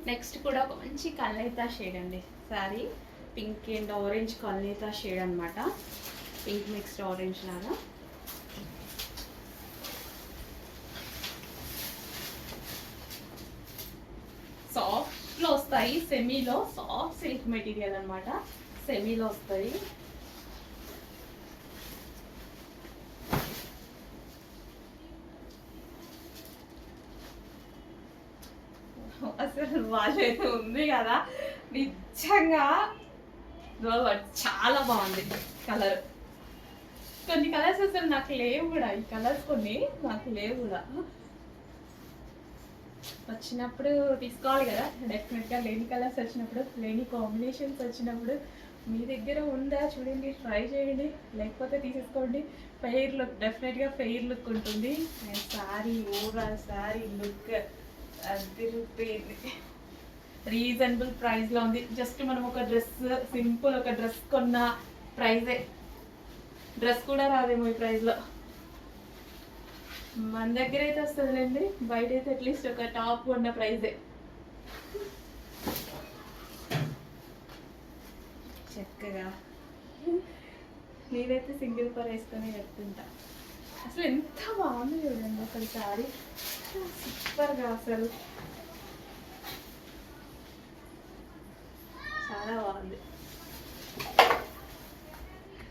Next కూడా ఒక మంచి కల్నేతా షేడ్ అండి శారీ. పింక్ అండ్ ఆరెంజ్ కల్నేతా షేడ్ అనమాట. పింక్ మిక్స్డ్ ఆరెంజ్ లాగా. సాఫ్ట్లో వస్తాయి, సెమీలో సాఫ్ట్ సిల్క్ మెటీరియల్ అనమాట. సెమీలో వస్తాయి. అసలు వాష్ అయితే ఉంది కదా నిజంగా చాలా బాగుంది కలర్. కొన్ని కలర్స్ అసలు నాకు లేవు కూడా, ఈ కలర్స్ కొన్ని నాకు లేవు కూడా. వచ్చినప్పుడు తీసుకోవాలి కదా డెఫినెట్గా. లేని కలర్స్ వచ్చినప్పుడు, లేని కాంబినేషన్స్ వచ్చినప్పుడు మీ దగ్గర ఉందా చూడండి, ట్రై చేయండి, లేకపోతే తీసేసుకోండి. ఫెయిర్ లుక్, డెఫినెట్గా ఫెయిర్ లుక్ ఉంటుంది. And sari overall sari look అదిరిపోయింది. రీజనబుల్ ప్రైస్లో ఉంది. జస్ట్ మనం ఒక డ్రెస్, సింపుల్ ఒక డ్రెస్ కొన్న ప్రైజే. డ్రెస్ కూడా రాదేమో ఈ ప్రైస్లో. మన దగ్గర అయితే వస్తుందిలేండి, బయట అయితే అట్లీస్ట్ ఒక టాప్ కొన్న ప్రైజే. చక్కగా నేనైతే సింగిల్ పర్ వేసుకొని పెడుతుంటా. అసలు ఎంత బాగుంది చూడండి అసలు శారీ, సూపర్గా అసలు చాలా బాగుంది.